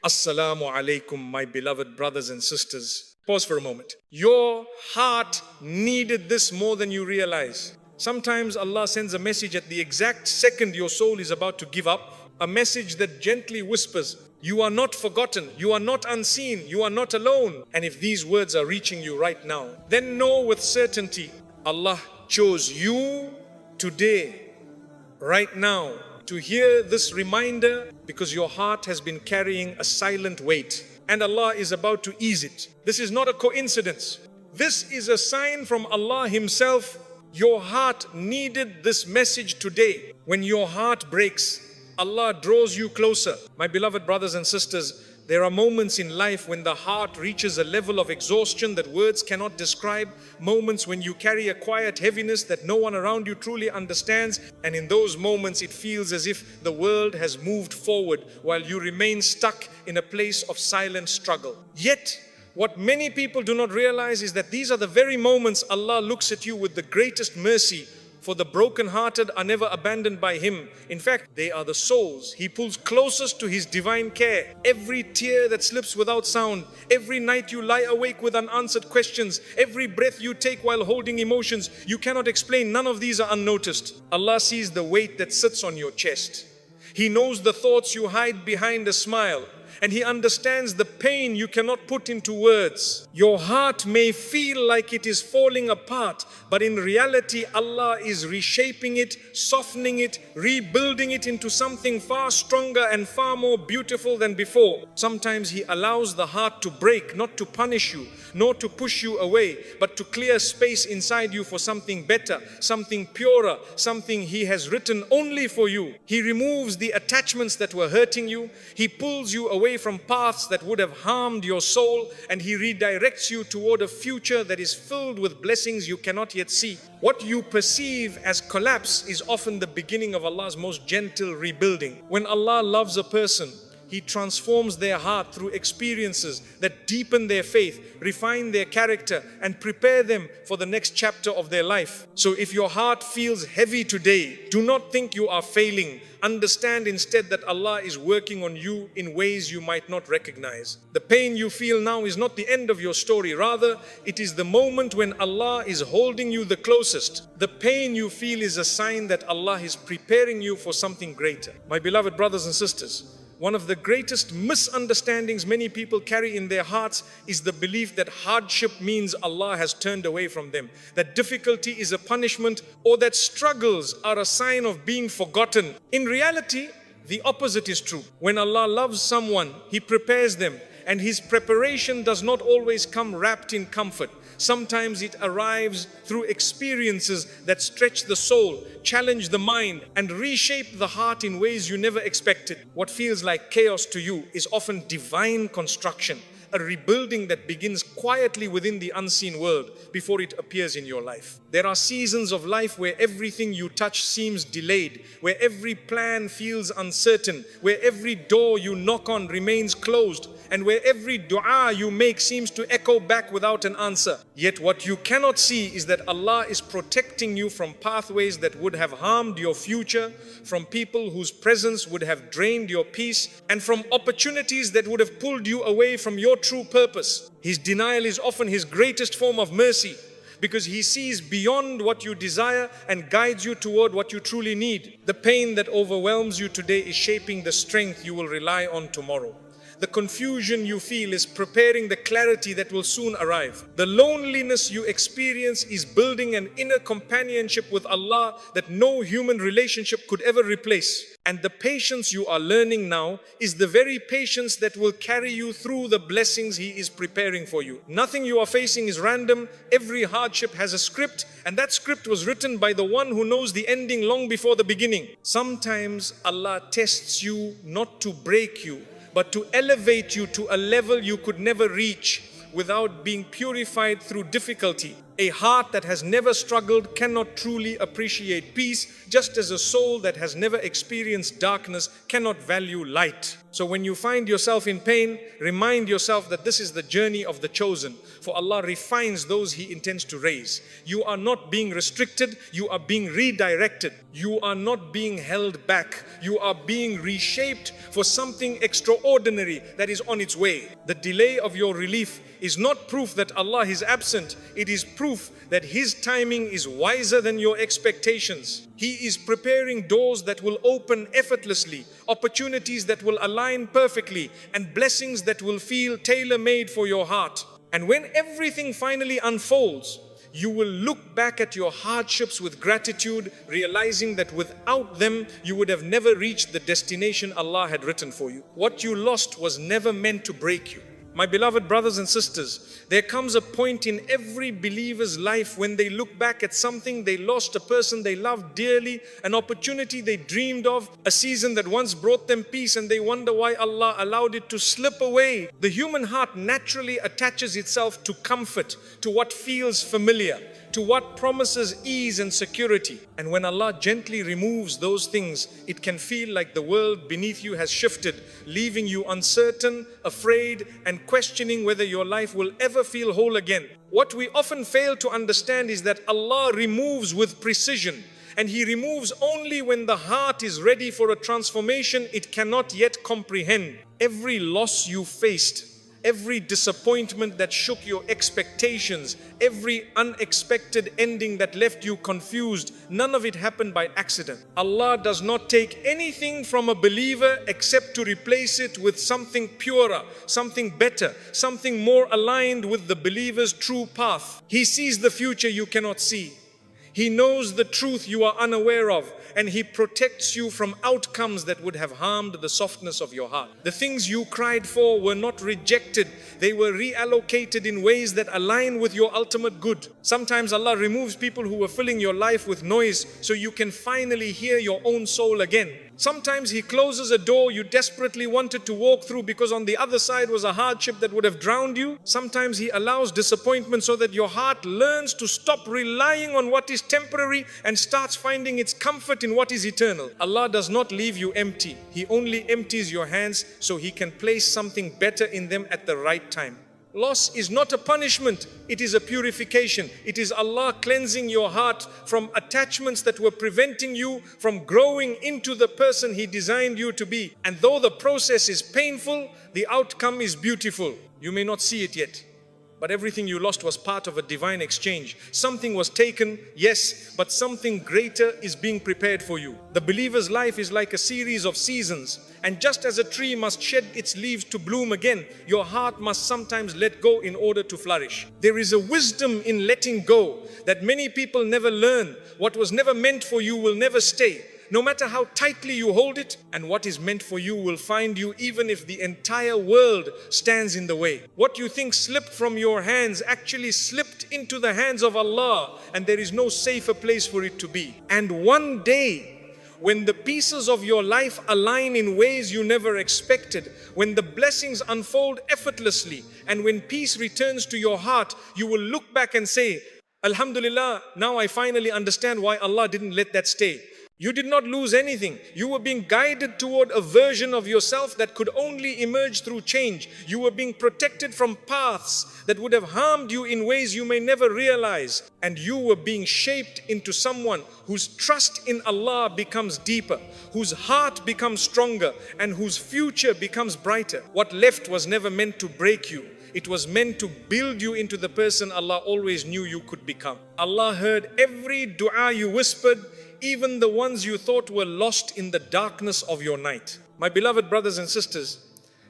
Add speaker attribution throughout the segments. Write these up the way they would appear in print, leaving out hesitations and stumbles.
Speaker 1: Assalamu alaikum, my beloved brothers and sisters. Pause for a moment. Your heart needed this more than you realize. Sometimes Allah sends a message at the exact second your soul is about to give up, a message that gently whispers, you are not forgotten, you are not unseen, you are not alone. And if these words are reaching you right now, then know with certainty, Allah chose you today, right now, to hear this reminder because your heart has been carrying a silent weight and Allah is about to ease it. This is not a coincidence. This is a sign from Allah Himself. Your heart needed this message today. When your heart breaks, Allah draws you closer. My beloved brothers and sisters, there are moments in life when the heart reaches a level of exhaustion that words cannot describe. Moments when you carry a quiet heaviness that no one around you truly understands. And in those moments, it feels as if the world has moved forward while you remain stuck in a place of silent struggle. Yet, what many people do not realize is that these are the very moments Allah looks at you with the greatest mercy. For the broken-hearted are never abandoned by Him. In fact, they are the souls He pulls closest to His divine care. Every tear that slips without sound, every night you lie awake with unanswered questions, every breath you take while holding emotions you cannot explain, none of these are unnoticed. Allah sees the weight that sits on your chest. He knows the thoughts you hide behind a smile. And He understands the pain you cannot put into words. Your heart may feel like it is falling apart, but in reality, Allah is reshaping it, softening it, rebuilding it into something far stronger and far more beautiful than before. Sometimes He allows the heart to break, not to punish you, nor to push you away, but to clear space inside you for something better, something purer, something He has written only for you. He removes the attachments that were hurting you. He pulls you away from paths that would have harmed your soul, and He redirects you toward a future that is filled with blessings you cannot yet see. What you perceive as collapse is often the beginning of Allah's most gentle rebuilding. When Allah loves a person, He transforms their heart through experiences that deepen their faith, refine their character, and prepare them for the next chapter of their life. So if your heart feels heavy today, do not think you are failing. Understand instead that Allah is working on you in ways you might not recognize. The pain you feel now is not the end of your story. Rather, it is the moment when Allah is holding you the closest. The pain you feel is a sign that Allah is preparing you for something greater. My beloved brothers and sisters, one of the greatest misunderstandings many people carry in their hearts is the belief that hardship means Allah has turned away from them, that difficulty is a punishment, or that struggles are a sign of being forgotten. In reality, the opposite is true. When Allah loves someone, He prepares them, and His preparation does not always come wrapped in comfort. Sometimes it arrives through experiences that stretch the soul, challenge the mind, and reshape the heart in ways you never expected. What feels like chaos to you is often divine construction, a rebuilding that begins quietly within the unseen world before it appears in your life. There are seasons of life where everything you touch seems delayed, where every plan feels uncertain, where every door you knock on remains closed, and where every dua you make seems to echo back without an answer. Yet what you cannot see is that Allah is protecting you from pathways that would have harmed your future, from people whose presence would have drained your peace, and from opportunities that would have pulled you away from your true purpose. His denial is often His greatest form of mercy, because He sees beyond what you desire and guides you toward what you truly need. The pain that overwhelms you today is shaping the strength you will rely on tomorrow. The confusion you feel is preparing the clarity that will soon arrive. The loneliness you experience is building an inner companionship with Allah that no human relationship could ever replace. And the patience you are learning now is the very patience that will carry you through the blessings He is preparing for you. Nothing you are facing is random. Every hardship has a script, and that script was written by the one who knows the ending long before the beginning. Sometimes Allah tests you not to break you, but to elevate you to a level you could never reach without being purified through difficulty. A heart that has never struggled cannot truly appreciate peace, just as a soul that has never experienced darkness cannot value light. So when you find yourself in pain, remind yourself that this is the journey of the chosen. For Allah refines those He intends to raise. You are not being restricted, you are being redirected. You are not being held back. You are being reshaped for something extraordinary that is on its way. The delay of your relief is not proof that Allah is absent. It is proof that His timing is wiser than your expectations. He is preparing doors that will open effortlessly, opportunities that will align perfectly, and blessings that will feel tailor-made for your heart. And when everything finally unfolds, you will look back at your hardships with gratitude, realizing that without them, you would have never reached the destination Allah had written for you. What you lost was never meant to break you. My beloved brothers and sisters, there comes a point in every believer's life when they look back at something they lost, a person they loved dearly, an opportunity they dreamed of, a season that once brought them peace, and they wonder why Allah allowed it to slip away. The human heart naturally attaches itself to comfort, to what feels familiar, to what promises ease and security. And when Allah gently removes those things, it can feel like the world beneath you has shifted, leaving you uncertain, afraid, and questioning whether your life will ever feel whole again. What we often fail to understand is that Allah removes with precision, and He removes only when the heart is ready for a transformation it cannot yet comprehend. Every loss you faced, every disappointment that shook your expectations, every unexpected ending that left you confused, none of it happened by accident. Allah does not take anything from a believer except to replace it with something purer, something better, something more aligned with the believer's true path. He sees the future you cannot see. He knows the truth you are unaware of, and He protects you from outcomes that would have harmed the softness of your heart. The things you cried for were not rejected. They were reallocated in ways that align with your ultimate good. Sometimes Allah removes people who were filling your life with noise so you can finally hear your own soul again. Sometimes He closes a door you desperately wanted to walk through because on the other side was a hardship that would have drowned you. Sometimes He allows disappointment so that your heart learns to stop relying on what is temporary and starts finding its comfort in what is eternal. Allah does not leave you empty. He only empties your hands so He can place something better in them at the right time. Loss is not a punishment, it is a purification. It is Allah cleansing your heart from attachments that were preventing you from growing into the person He designed you to be. And though the process is painful, the outcome is beautiful. You may not see it yet, but everything you lost was part of a divine exchange. Something was taken, yes, but something greater is being prepared for you. The believer's life is like a series of seasons. And just as a tree must shed its leaves to bloom again, your heart must sometimes let go in order to flourish. There is a wisdom in letting go that many people never learn. What was never meant for you will never stay, no matter how tightly you hold it, and what is meant for you will find you even if the entire world stands in the way. What you think slipped from your hands actually slipped into the hands of Allah, and there is no safer place for it to be. And one day, when the pieces of your life align in ways you never expected, when the blessings unfold effortlessly, and when peace returns to your heart, you will look back and say, Alhamdulillah, now I finally understand why Allah didn't let that stay. You did not lose anything. You were being guided toward a version of yourself that could only emerge through change. You were being protected from paths that would have harmed you in ways you may never realize. And you were being shaped into someone whose trust in Allah becomes deeper, whose heart becomes stronger, and whose future becomes brighter. What left was never meant to break you. It was meant to build you into the person Allah always knew you could become. Allah heard every dua you whispered, even the ones you thought were lost in the darkness of your night. My beloved brothers and sisters,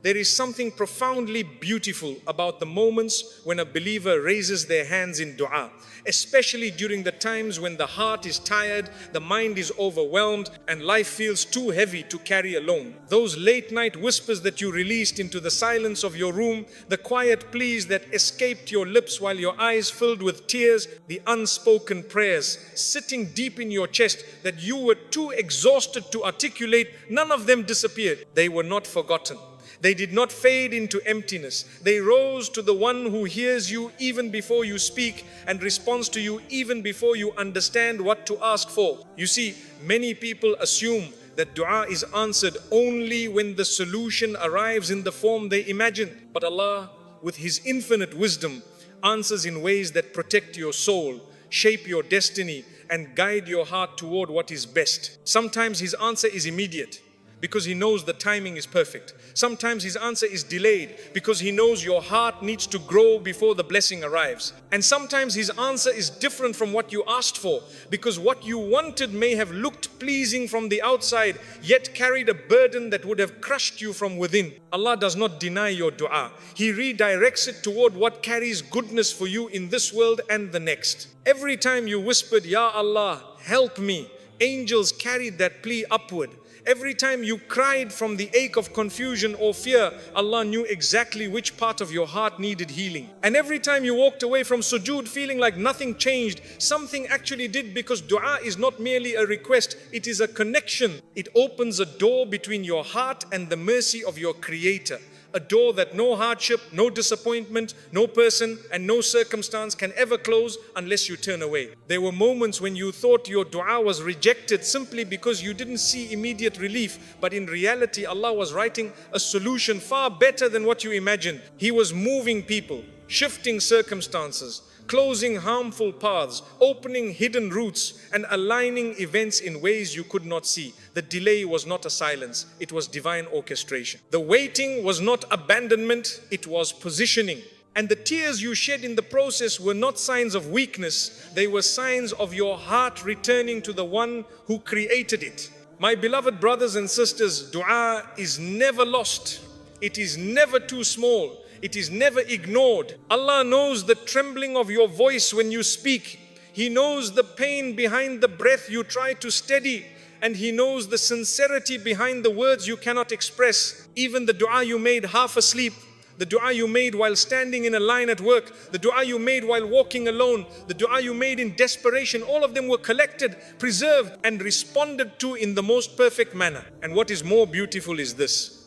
Speaker 1: there is something profoundly beautiful about the moments when a believer raises their hands in dua, especially during the times when the heart is tired, the mind is overwhelmed, and life feels too heavy to carry alone. Those late night whispers that you released into the silence of your room, the quiet pleas that escaped your lips while your eyes filled with tears, the unspoken prayers sitting deep in your chest that you were too exhausted to articulate, none of them disappeared. They were not forgotten. They did not fade into emptiness. They rose to the one who hears you even before you speak and responds to you even before you understand what to ask for. You see, many people assume that dua is answered only when the solution arrives in the form they imagine. But Allah, with His infinite wisdom, answers in ways that protect your soul, shape your destiny, and guide your heart toward what is best. Sometimes His answer is immediate because He knows the timing is perfect. Sometimes His answer is delayed because He knows your heart needs to grow before the blessing arrives. And sometimes His answer is different from what you asked for because what you wanted may have looked pleasing from the outside, yet carried a burden that would have crushed you from within. Allah does not deny your dua. He redirects it toward what carries goodness for you in this world and the next. Every time you whispered, Ya Allah, help me, angels carried that plea upward. Every time you cried from the ache of confusion or fear, Allah knew exactly which part of your heart needed healing. And every time you walked away from sujood feeling like nothing changed, something actually did, because dua is not merely a request, it is a connection. It opens a door between your heart and the mercy of your Creator. A door that no hardship, no disappointment, no person and no circumstance can ever close unless you turn away. There were moments when you thought your dua was rejected simply because you didn't see immediate relief. But in reality, Allah was writing a solution far better than what you imagined. He was moving people, shifting circumstances, closing harmful paths, opening hidden routes, and aligning events in ways you could not see. The delay was not a silence, it was divine orchestration. The waiting was not abandonment, it was positioning. And the tears you shed in the process were not signs of weakness, they were signs of your heart returning to the one who created it. My beloved brothers and sisters, dua is never lost. It is never too small. It is never ignored. Allah knows the trembling of your voice when you speak. He knows the pain behind the breath you try to steady. And He knows the sincerity behind the words you cannot express. Even the dua you made half asleep, the dua you made while standing in a line at work, the dua you made while walking alone, the dua you made in desperation, all of them were collected, preserved, and responded to in the most perfect manner. And what is more beautiful is this.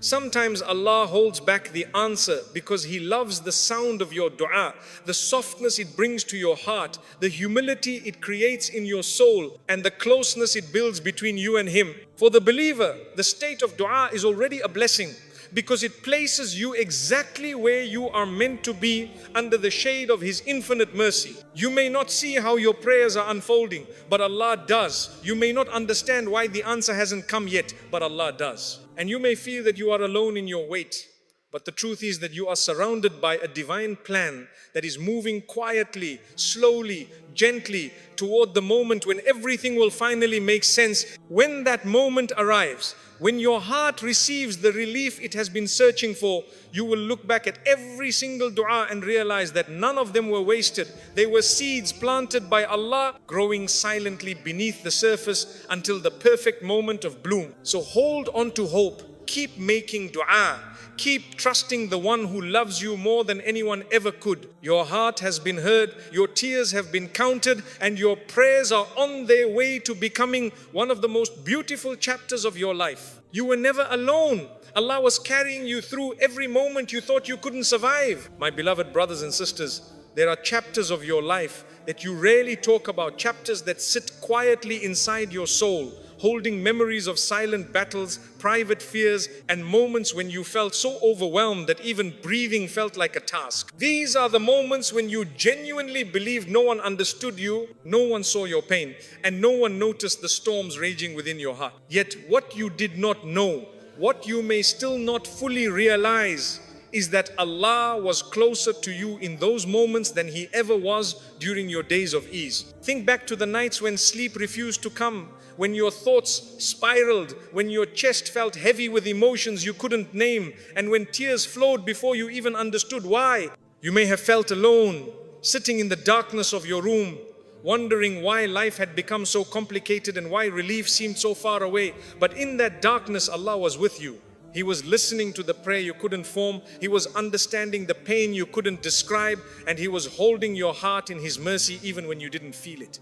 Speaker 1: Sometimes Allah holds back the answer because He loves the sound of your dua, the softness it brings to your heart, the humility it creates in your soul, and the closeness it builds between you and Him. For the believer, the state of dua is already a blessing because it places you exactly where you are meant to be under the shade of His infinite mercy. You may not see how your prayers are unfolding, but Allah does. You may not understand why the answer hasn't come yet, but Allah does. And you may feel that you are alone in your wait, but the truth is that you are surrounded by a divine plan that is moving quietly, slowly, gently toward the moment when everything will finally make sense. When that moment arrives, when your heart receives the relief it has been searching for, you will look back at every single dua and realize that none of them were wasted. They were seeds planted by Allah, growing silently beneath the surface until the perfect moment of bloom. So hold on to hope. Keep making dua. Keep trusting the one who loves you more than anyone ever could. Your heart has been heard, your tears have been counted, and your prayers are on their way to becoming one of the most beautiful chapters of your life. You were never alone. Allah was carrying you through every moment you thought you couldn't survive. My beloved brothers and sisters, there are chapters of your life that you rarely talk about, chapters that sit quietly inside your soul, holding memories of silent battles, private fears, and moments when you felt so overwhelmed that even breathing felt like a task. These are the moments when you genuinely believed no one understood you, no one saw your pain, and no one noticed the storms raging within your heart. Yet what you did not know, what you may still not fully realize, is that Allah was closer to you in those moments than He ever was during your days of ease. Think back to the nights when sleep refused to come, when your thoughts spiraled, when your chest felt heavy with emotions you couldn't name, and when tears flowed before you even understood why. You may have felt alone, sitting in the darkness of your room, wondering why life had become so complicated and why relief seemed so far away. But in that darkness, Allah was with you. He was listening to the prayer you couldn't form. He was understanding the pain you couldn't describe. And He was holding your heart in His mercy even when you didn't feel it.